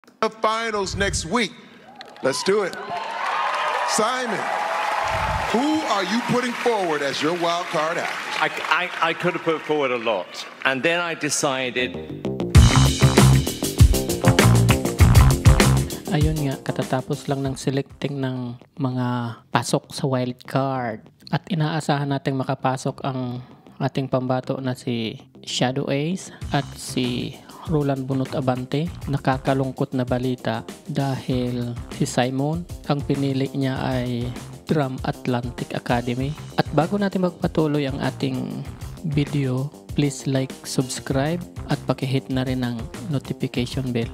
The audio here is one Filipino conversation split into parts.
The finals next week. Let's do it. Simon, who are you putting forward as your wild card act? I could have put forward a lot. And then I decided... Ayun nga, katatapos lang ng selecting ng mga pasok sa wild card. At inaasahan nating makapasok ang ating pambato na si Shadow Ace at si Roland Bunot Abante. Nakakalungkot na balita dahil si Simon, ang pinili niya ay Drum Atlantic Academy. At bago natin magpatuloy ang ating video, please like, subscribe at pakihit na rin ang notification bell.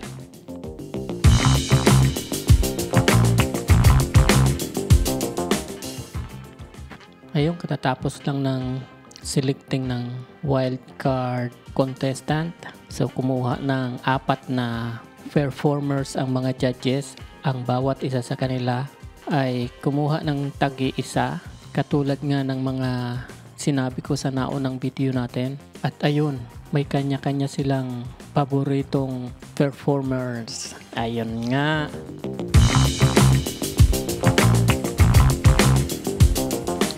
Ayun, katatapos lang ng selecting ng wild card contestant. So kumuha ng 4 na performers ang mga judges. Ang bawat isa sa kanila ay kumuha ng tagi-isa, katulad nga ng mga sinabi ko sa naunang video natin. At ayun, may kanya-kanya silang paboritong performers. Ayun nga.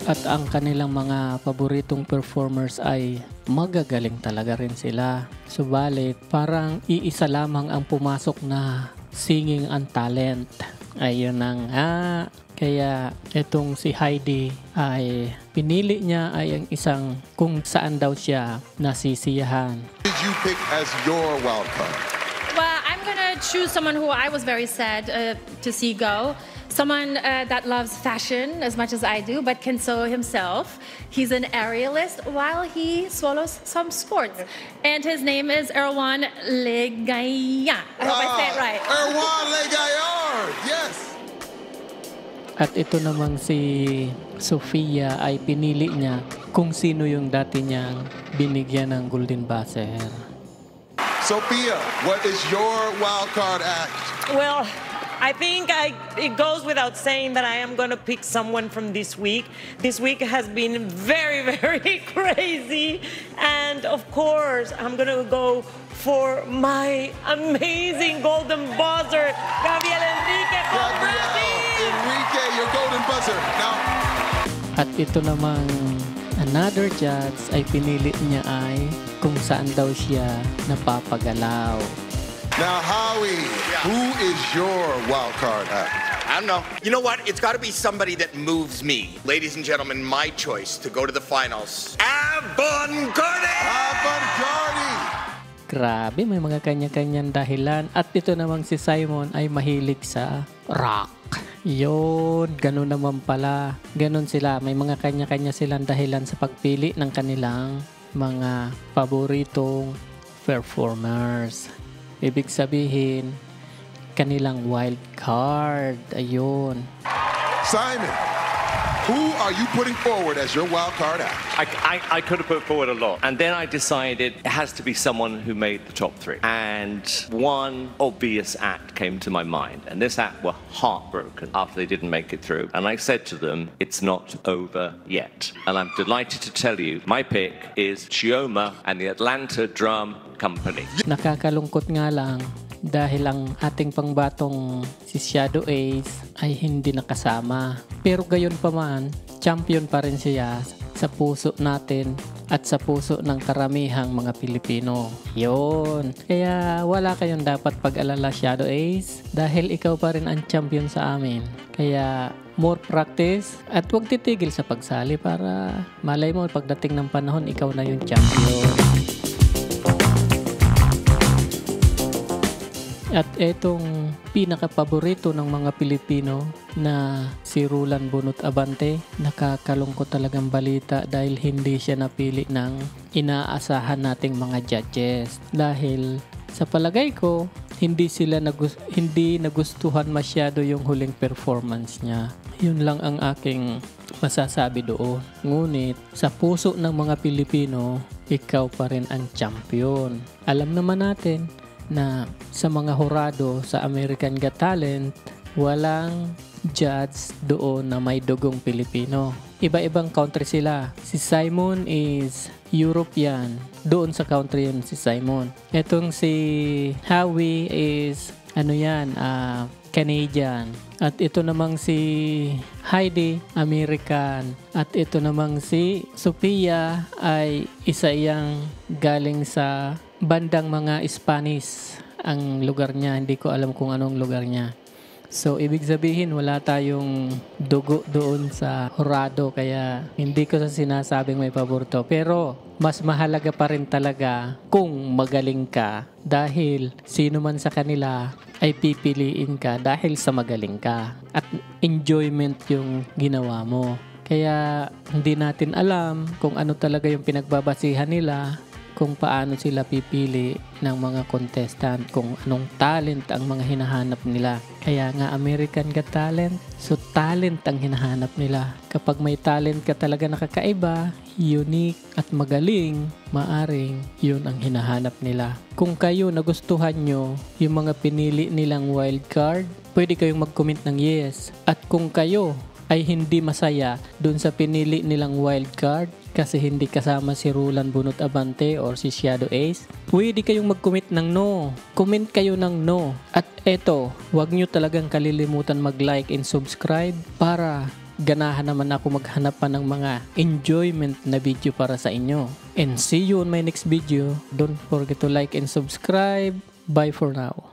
At ang kanilang mga paboritong performers ay magagaling talaga rin sila. Subalit, parang iisa lamang ang pumasok na singing and talent. Ayun na nga. Kaya itong si Heidi ay pinili niya ay ang isang kung saan daw siya nasisiyahan. Did you pick as your wild card? Well, I'm gonna choose someone who I was very sad to see go. Someone that loves fashion as much as I do, but can sew himself. He's an aerialist while he swallows some sports. And his name is Erwan Legaya. I hope I say it right. Erwan Legayard! Yes! At ito namang si Sofia ay pinili niya kung sino yung dati niyang binigyan ng Golden Buzzer. Sophia, what is your wild card act? Well, I think it goes without saying that I am going to pick someone from this week. This week has been very, very crazy. And of course, I'm going to go for my amazing golden buzzer, Gabriel Enrique from Brazil. Enrique, your golden buzzer. Now, At ito namang another judge ay pinili niya ay kung saan daw siya napapagalaw. now Howie, who is your wild card act? I don't know. You know what? It's got to be somebody that moves me. Ladies and gentlemen, my choice to go to the finals. Avant-garde! Avant-garde! Grabe, may mga kanya-kanyang dahilan. At ito namang si Simon ay mahilig sa rock. Yun, ganun naman pala. Ganun sila, may mga kanya-kanya silang dahilan sa pagpili ng kanilang mga paboritong performers. Ibig sabihin, kanilang wild card. Ayun. Simon, who are you putting forward as your wild card act? I could have put forward a lot. And then I decided it has to be someone who made the top 3. And one obvious act came to my mind. And this act were heartbroken after they didn't make it through. And I said to them, it's not over yet. And I'm delighted to tell you, my pick is Chioma and the Atlanta Drum Company. Nakakalungkot nga lang dahil ang ating pangbatong si Shadow Ace ay hindi nakasama. Pero gayon pa man, champion pa rin siya sa puso natin at sa puso ng karamihang mga Pilipino. Yun. Kaya wala kayong dapat pag-alala, Shadow Ace, dahil ikaw pa rin ang champion sa amin. Kaya more practice at huwag titigil sa pagsali para malay mo pagdating ng panahon ikaw na yung champion. At etong pinaka-paborito ng mga Pilipino na si Roland Bunot Abante, nakakalungkot talagang balita dahil hindi siya napili ng inaasahan nating mga judges. Dahil sa palagay ko, hindi nagustuhan masyado yung huling performance niya. Yun lang ang aking masasabi doon. Ngunit sa puso ng mga Pilipino, ikaw pa rin ang champion. Alam naman natin na sa mga hurado sa American Got Talent, walang judge doon na may dugong Pilipino. Iba-ibang country sila. Si Simon is European. Doon sa country yun si Simon. Etong si Howie is ano yan, Canadian. At ito namang si Heidi, American. At ito namang si Sophia ay isa iyang galing sa bandang mga Spanish. Ang lugar niya, hindi ko alam kung anong lugar niya. So, ibig sabihin, wala tayong dugo doon sa Horado. Kaya, hindi ko sa sinasabing may paborito. Pero, mas mahalaga pa rin talaga kung magaling ka. Dahil, sino man sa kanila ay pipiliin ka dahil sa magaling ka. At enjoyment yung ginawa mo. Kaya, hindi natin alam kung ano talaga yung pinagbabasihan nila, kung paano sila pipili ng mga contestant, kung anong talent ang mga hinahanap nila. Kaya nga American Got Talent, so talent ang hinahanap nila. Kapag may talent ka talaga nakakaiba, unique at magaling, maaring yun ang hinahanap nila. Kung kayo nagustuhan nyo yung mga pinili nilang wild card, pwede kayong mag-comment ng yes. At kung kayo ay hindi masaya dun sa pinili nilang wild card kasi hindi kasama si Rulan Bunot Abante or si Shadow Ace, pwede kayong mag-comment ng no. Comment kayo ng no. At eto, huwag nyo talagang kalilimutan mag-like and subscribe para ganahan naman ako maghanap pa ng mga enjoyment na video para sa inyo. And see you on my next video. Don't forget to like and subscribe. Bye for now.